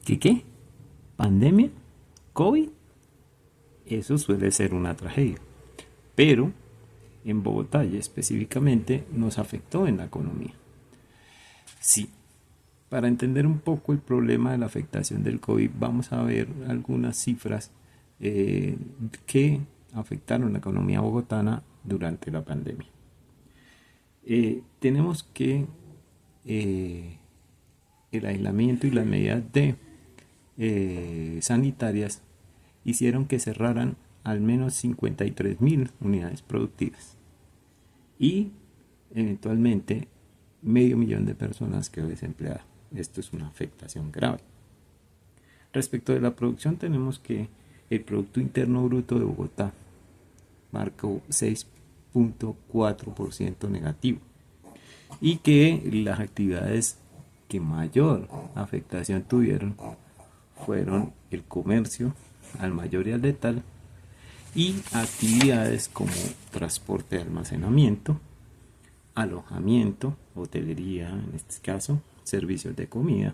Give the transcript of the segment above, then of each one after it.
¿Qué? ¿Pandemia? ¿COVID? Eso suele ser una tragedia. Pero en Bogotá y específicamente nos afectó en la economía. Sí, para entender un poco el problema de la afectación del COVID, vamos a ver algunas cifras eh, que afectaron la economía bogotana durante la pandemia. Tenemos que eh, el aislamiento y las medidas de sanitarias hicieron que cerraran al menos 53.000 unidades productivas y eventualmente medio millón de personas quedó desempleada. Esto es una afectación grave. Respecto de la producción, tenemos que el Producto Interno Bruto de Bogotá marcó 6.4% negativo y que las actividades que mayor afectación tuvieron fueron el comercio al mayor y al letal y actividades como transporte de almacenamiento, alojamiento, hotelería en este caso, servicios de comida.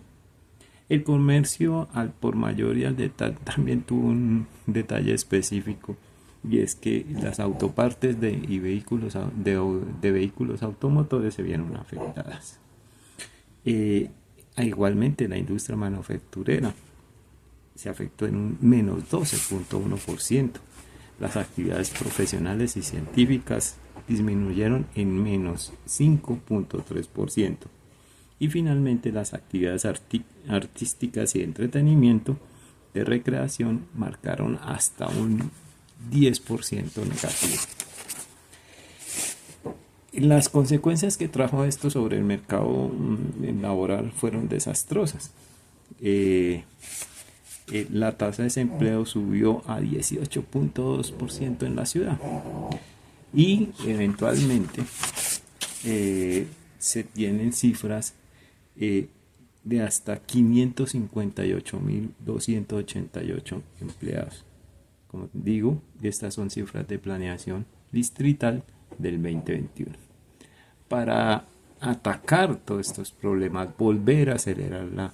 El comercio al por mayor y al letal también tuvo un detalle específico y es que las autopartes y de vehículos automotores se vieron afectadas. Eh, Igualmente la industria manufacturera se afectó en un menos 12.1%. Las actividades profesionales y científicas disminuyeron en menos 5.3%. Y finalmente las actividades artísticas y de entretenimiento de recreación marcaron hasta un 10% negativo. Las consecuencias que trajo esto sobre el mercado laboral fueron desastrosas. Eh, la tasa de desempleo subió a 18.2% en la ciudad y eventualmente se tienen cifras de hasta 558.288 empleados. Como digo, estas son cifras de planeación distrital del 2021. Para atacar todos estos problemas, volver a acelerar la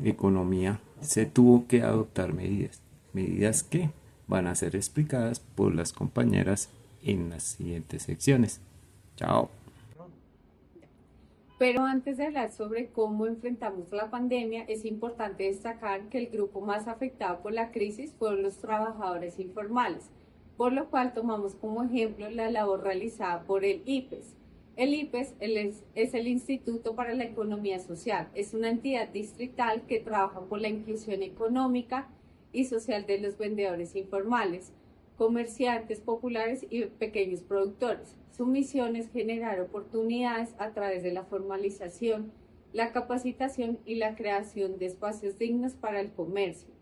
economía, se tuvo que adoptar medidas que van a ser explicadas por las compañeras en las siguientes secciones. Chao. Pero antes de hablar sobre cómo enfrentamos la pandemia, es importante destacar que el grupo más afectado por la crisis fueron los trabajadores informales, por lo cual tomamos como ejemplo la labor realizada por el IPES. El IPES es el Instituto para la Economía Social, es una entidad distrital que trabaja por la inclusión económica y social de los vendedores informales, comerciantes populares y pequeños productores. Su misión es generar oportunidades a través de la formalización, la capacitación y la creación de espacios dignos para el comercio.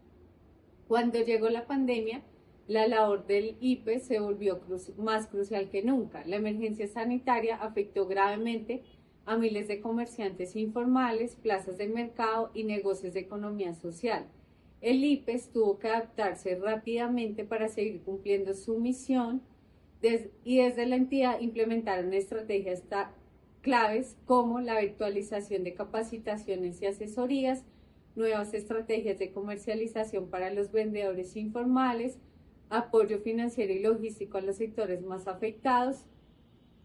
Cuando llegó la pandemia, la labor del IPE se volvió más crucial que nunca. La emergencia sanitaria afectó gravemente a miles de comerciantes informales, plazas de mercado y negocios de economía social. El IPES tuvo que adaptarse rápidamente para seguir cumpliendo su misión y desde la entidad implementaron estrategias claves como la virtualización de capacitaciones y asesorías, nuevas estrategias de comercialización para los vendedores informales, apoyo financiero y logístico a los sectores más afectados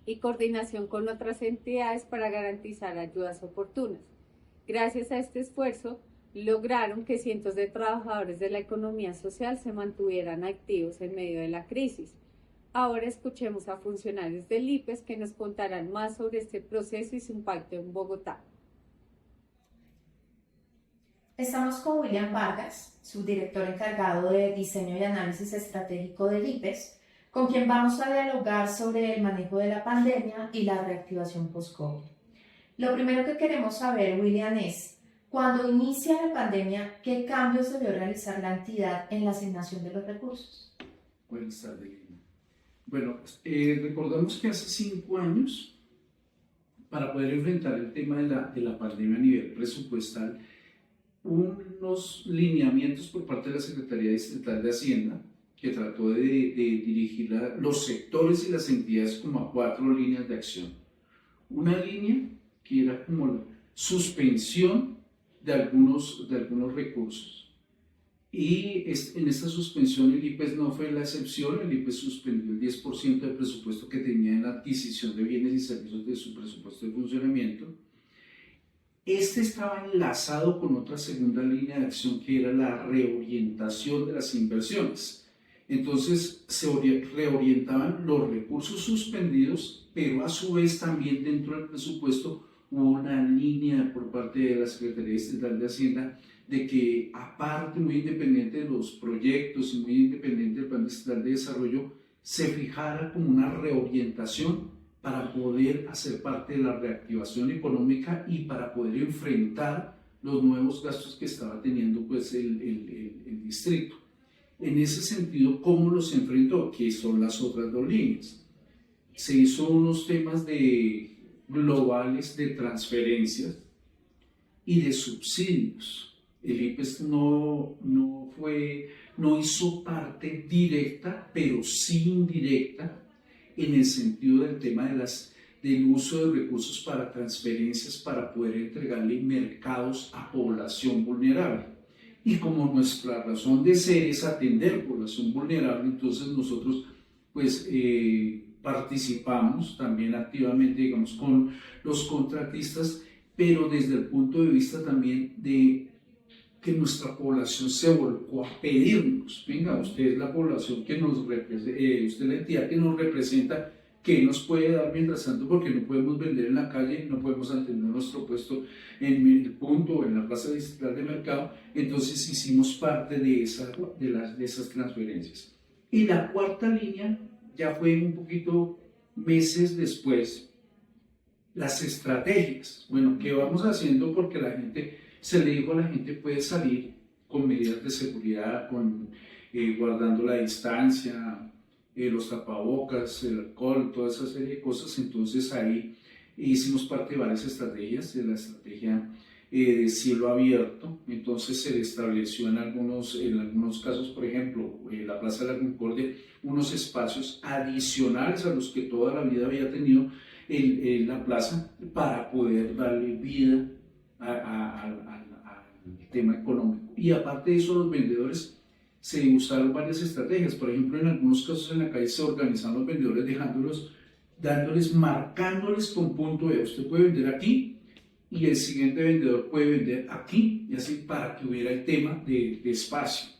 y coordinación con otras entidades para garantizar ayudas oportunas. Gracias a este esfuerzo, lograron que cientos de trabajadores de la economía social se mantuvieran activos en medio de la crisis. Ahora escuchemos a funcionarios del IPES que nos contarán más sobre este proceso y su impacto en Bogotá. Estamos con William Vargas, subdirector encargado de diseño y análisis estratégico del IPES, con quien vamos a dialogar sobre el manejo de la pandemia y la reactivación post-COVID. Lo primero que queremos saber, William, es, cuando inicia la pandemia, ¿qué cambios debió realizar la entidad en la asignación de los recursos? Buenas tardes, Lina. Bueno, recordamos que hace 5 años, para poder enfrentar el tema de la pandemia a nivel presupuestal, unos lineamientos por parte de la Secretaría Distrital de Hacienda que trató de dirigir los sectores y las entidades como a 4 líneas de acción. Una línea que era como la suspensión de algunos recursos. Y en esta suspensión el IPES no fue la excepción. El IPES suspendió el 10% del presupuesto que tenía en la adquisición de bienes y servicios de su presupuesto de funcionamiento. Este estaba enlazado con otra segunda línea de acción, que era la reorientación de las inversiones. Entonces se reorientaban los recursos suspendidos, pero a su vez también dentro del presupuesto hubo una línea por parte de la Secretaría Distrital de Hacienda de que, aparte, muy independiente de los proyectos y muy independiente del Plan Distrital de Desarrollo, se fijara como una reorientación para poder hacer parte de la reactivación económica y para poder enfrentar los nuevos gastos que estaba teniendo pues, el distrito. En ese sentido, ¿cómo los enfrentó? ¿Qué son las otras dos líneas? Se hizo unos temas globales de transferencias y de subsidios. El IPES no hizo parte directa, pero sí indirecta, en el sentido del tema del uso de recursos para transferencias para poder entregarle mercados a población vulnerable. Y como nuestra razón de ser es atender población vulnerable, entonces nosotros pues participamos también activamente, digamos, con los contratistas, pero desde el punto de vista también de que nuestra población se volcó a pedirnos: venga, usted es la población que nos representa, usted es la entidad que nos representa, ¿qué nos puede dar mientras tanto? Porque no podemos vender en la calle, no podemos atender nuestro puesto en el punto o en la plaza distrital de mercado. Entonces hicimos parte de esas transferencias. Y la cuarta línea ya fue un poquito meses después, las estrategias. Bueno, ¿qué vamos haciendo? Porque se le dijo a la gente: puede salir con medidas de seguridad, guardando la distancia, los tapabocas, el alcohol, toda esa serie de cosas. Entonces ahí hicimos parte de varias estrategias, de la estrategia de cielo abierto. Entonces se estableció en algunos casos, por ejemplo, en la Plaza de la Concordia, unos espacios adicionales a los que toda la vida había tenido la plaza, para poder darle vida al tema económico. Y aparte de eso, los vendedores se usaron varias estrategias. Por ejemplo, en algunos casos en la calle se organizaron los vendedores marcándoles con punto E: usted puede vender aquí y el siguiente vendedor puede vender aquí, y así, para que hubiera el tema de espacio.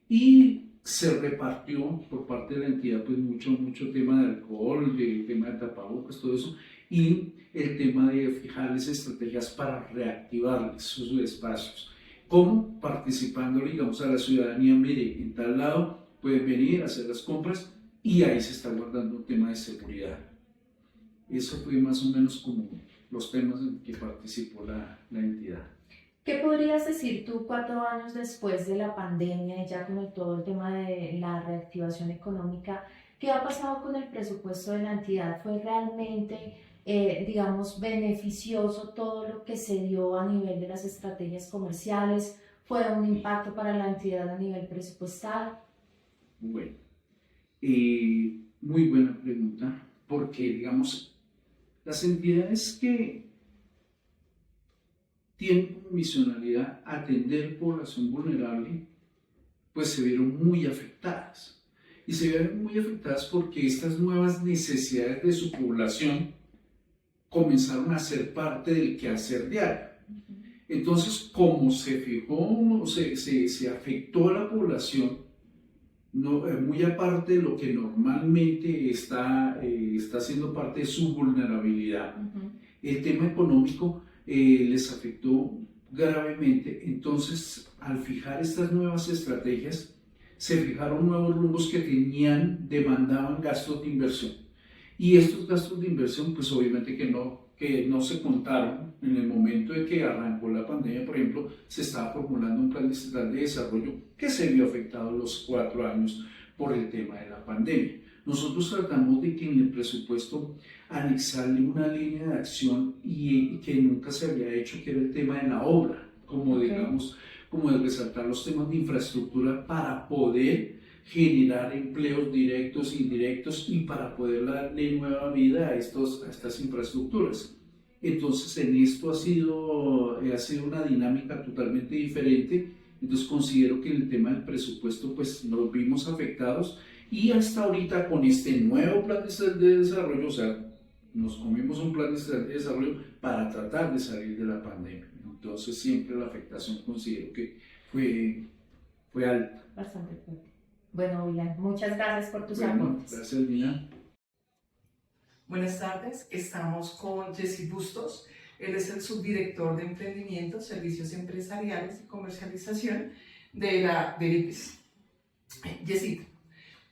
Y se repartió por parte de la entidad pues mucho tema de alcohol, de tema de tapabocas, todo eso, y el tema de fijarles estrategias para reactivarles sus espacios. ¿Cómo? Participando, digamos, a la ciudadanía: mire, en tal lado pueden venir a hacer las compras, y ahí se está guardando un tema de seguridad. Eso fue más o menos como los temas en que participó la entidad. ¿Qué podrías decir tú 4 años después de la pandemia y ya con todo el tema de la reactivación económica? ¿Qué ha pasado con el presupuesto de la entidad? ¿Fue realmente, digamos, beneficioso todo lo que se dio a nivel de las estrategias comerciales? ¿Fue un impacto para la entidad a nivel presupuestal? Bueno, muy buena pregunta, porque, digamos, las entidades que tienen como misionalidad atender población vulnerable, pues se vieron muy afectadas. Y se vieron muy afectadas porque estas nuevas necesidades de su población comenzaron a ser parte del quehacer diario. Entonces, como se fijó, se afectó a la población, muy aparte de lo que normalmente está siendo parte de su vulnerabilidad, el tema económico les afectó gravemente. Entonces, al fijar estas nuevas estrategias, se fijaron nuevos rumbos que demandaban gastos de inversión. Y estos gastos de inversión, pues obviamente que no se contaron en el momento de que arrancó la pandemia. Por ejemplo, se estaba formulando un plan distrital de desarrollo que se vio afectado los 4 años por el tema de la pandemia. Nosotros tratamos de que en el presupuesto anexarle una línea de acción y que nunca se había hecho, que era el tema de la obra, como digamos, como de resaltar los temas de infraestructura para poder generar empleos directos e indirectos y para poder darle nueva vida a estas infraestructuras. Entonces en esto ha sido una dinámica totalmente diferente. Entonces considero que en el tema del presupuesto pues nos vimos afectados y hasta ahorita con este nuevo plan de desarrollo, o sea, nos comimos un plan de desarrollo para tratar de salir de la pandemia. Entonces siempre la afectación considero que fue alta. Bastante fuerte. Bueno, William, muchas gracias por tus Bueno, aportes. gracias, Nina. Buenas tardes, estamos con Jessy Bustos. Él es el subdirector de Emprendimiento, Servicios Empresariales y Comercialización del IPES. Jessy,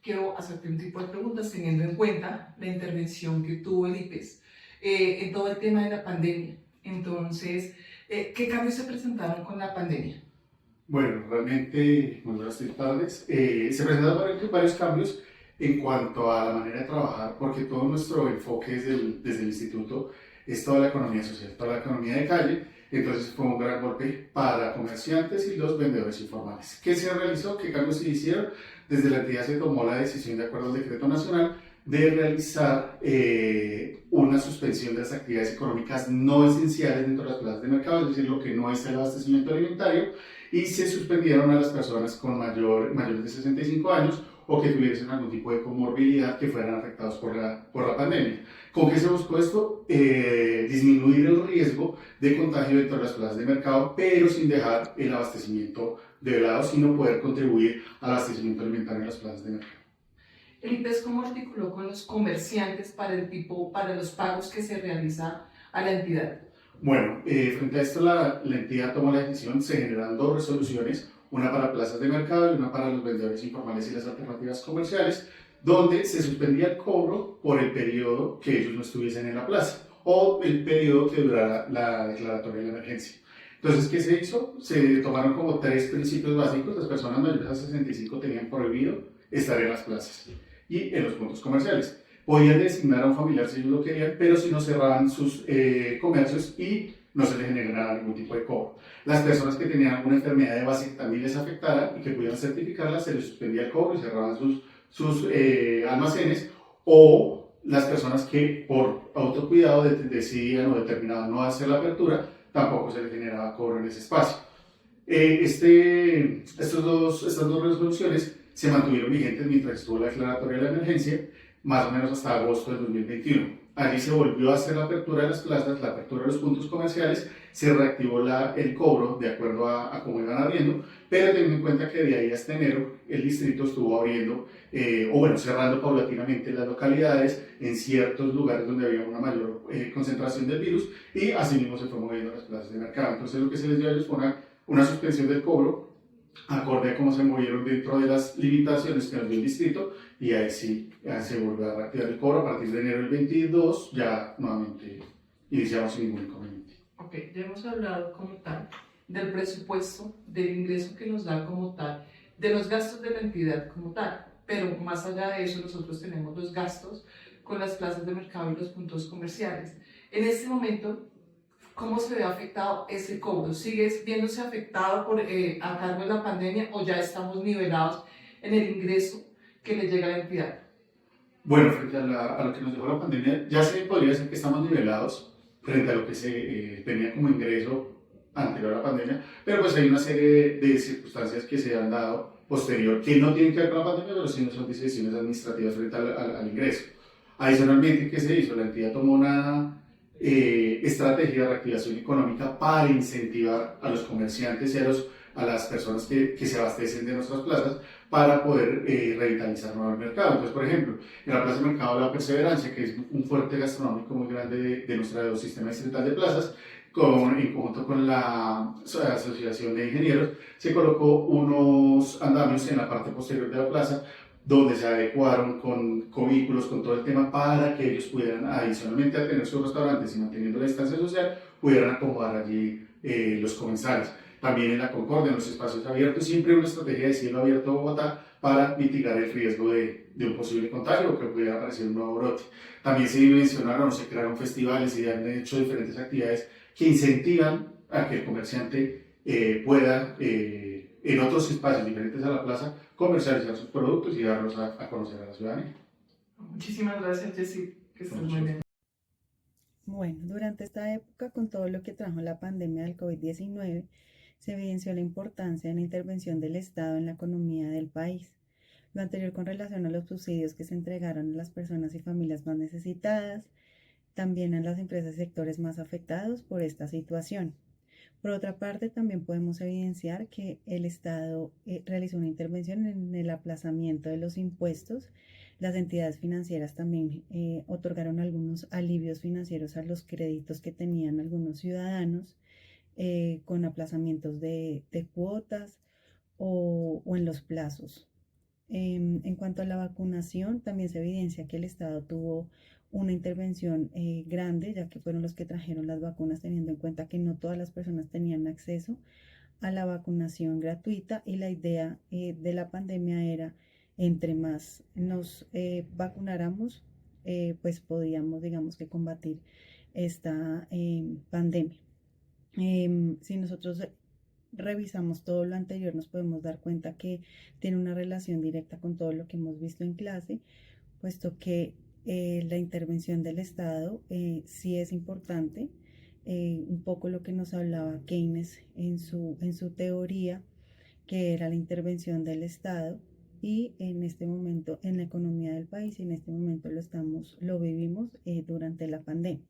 quiero hacerte un tipo de preguntas teniendo en cuenta la intervención que tuvo el IPES en todo el tema de la pandemia. Entonces, ¿qué cambios se presentaron con la pandemia? Bueno, realmente, muy buenas tardes. Se presentaron varios cambios en cuanto a la manera de trabajar, porque todo nuestro enfoque desde el instituto es toda la economía social, toda la economía de calle. Entonces fue un gran golpe para comerciantes y los vendedores informales. ¿Qué se realizó? ¿Qué cambios se hicieron? Desde la entidad se tomó la decisión, de acuerdo al decreto nacional, de realizar una suspensión de las actividades económicas no esenciales dentro de las plazas de mercado, es decir, lo que no es el abastecimiento alimentario, y se suspendieron a las personas con mayores de 65 años o que tuviesen algún tipo de comorbilidad que fueran afectados por la pandemia. ¿Con qué se buscó esto? Disminuir el riesgo de contagio dentro de las plazas de mercado, pero sin dejar el abastecimiento de lado, sino poder contribuir al abastecimiento alimentario en las plazas de mercado. ¿El IPES cómo articuló con los comerciantes para los pagos que se realiza a la entidad? Bueno, frente a esto la entidad tomó la decisión, se generaron dos resoluciones, una para plazas de mercado y una para los vendedores informales y las alternativas comerciales, donde se suspendía el cobro por el periodo que ellos no estuviesen en la plaza o el periodo que durara la declaratoria de la emergencia. Entonces, ¿qué se hizo? Se tomaron como tres principios básicos. Las personas mayores a 65 tenían prohibido estar en las plazas y en los puntos comerciales. Podían designar a un familiar si ellos lo querían, pero si no cerraban sus comercios y no se les generaba ningún tipo de cobro. Las personas que tenían alguna enfermedad de base que también les afectara y que pudieran certificarla, se les suspendía el cobro y cerraban sus almacenes, o las personas que por autocuidado decidían o determinaban no hacer la apertura, tampoco se les generaba cobro en ese espacio. Estas dos resoluciones se mantuvieron vigentes mientras estuvo la declaratoria de la emergencia, más o menos hasta agosto del 2021. Allí se volvió a hacer la apertura de las plazas, la apertura de los puntos comerciales, se reactivó el cobro de acuerdo a cómo iban abriendo, pero teniendo en cuenta que de ahí hasta enero el distrito estuvo abriendo, cerrando paulatinamente las localidades en ciertos lugares donde había una mayor concentración del virus, y así mismo se fue moviendo las plazas de mercado. Entonces lo que se les dio a ellos fue una suspensión del cobro, acorde a cómo se movieron dentro de las limitaciones que nos dio el distrito, y ahí sí se volvió a reactivar el cobro. A partir de enero del 22 ya nuevamente iniciamos sin ningún inconveniente. Ok, ya hemos hablado como tal del presupuesto, del ingreso que nos da como tal, de los gastos de la entidad como tal, pero más allá de eso nosotros tenemos los gastos con las plazas de mercado y los puntos comerciales. En este momento, ¿cómo se ve afectado ese cobro? ¿Sigue viéndose afectado a cargo de la pandemia o ya estamos nivelados en el ingreso que le llega a la entidad? Bueno, frente a lo que nos dejó la pandemia, ya se podría decir que estamos nivelados frente a lo que se tenía como ingreso anterior a la pandemia, pero pues hay una serie de circunstancias que se han dado posterior, que no tienen que ver con la pandemia, pero sí no son decisiones administrativas frente al ingreso. Adicionalmente, ¿qué se hizo? La entidad tomó una estrategia de reactivación económica para incentivar a los comerciantes y a las personas que se abastecen de nuestras plazas para poder revitalizar nuevo el mercado. Entonces, por ejemplo, en la Plaza de Mercado de la Perseverancia, que es un fuerte gastronómico muy grande de nuestro sistema distrital de plazas, en conjunto con la Asociación de Ingenieros, se colocó unos andamios en la parte posterior de la plaza, donde se adecuaron con vehículos, con todo el tema, para que ellos pudieran, adicionalmente a tener sus restaurantes y manteniendo la distancia social, pudieran acomodar allí los comensales. También en la Concordia, en los espacios abiertos, siempre una estrategia de cielo abierto Bogotá para mitigar el riesgo de un posible contagio o que pudiera aparecer un nuevo brote. También se dimensionaron o se crearon festivales y han hecho diferentes actividades que incentivan a que el comerciante pueda, en otros espacios diferentes a la plaza, comercializar sus productos y darlos a conocer a la ciudadanía. Muchísimas gracias, Jessy, que estés muy bien. Bueno, durante esta época, con todo lo que trajo la pandemia del COVID-19, se evidenció la importancia de la intervención del Estado en la economía del país. Lo anterior con relación a los subsidios que se entregaron a las personas y familias más necesitadas, también a las empresas y sectores más afectados por esta situación. Por otra parte, también podemos evidenciar que el Estado realizó una intervención en el aplazamiento de los impuestos. Las entidades financieras también otorgaron algunos alivios financieros a los créditos que tenían algunos ciudadanos con aplazamientos de cuotas o en los plazos. En cuanto a la vacunación, también se evidencia que el Estado tuvo una intervención grande, ya que fueron los que trajeron las vacunas, teniendo en cuenta que no todas las personas tenían acceso a la vacunación gratuita y la idea de la pandemia era, entre más nos vacunáramos, pues podíamos, digamos que, combatir esta pandemia. Si nosotros revisamos todo lo anterior, nos podemos dar cuenta que tiene una relación directa con todo lo que hemos visto en clase, puesto que la intervención del Estado sí es importante. Un poco lo que nos hablaba Keynes en su teoría, que era la intervención del Estado, y en este momento en la economía del país, y en este momento lo vivimos durante la pandemia.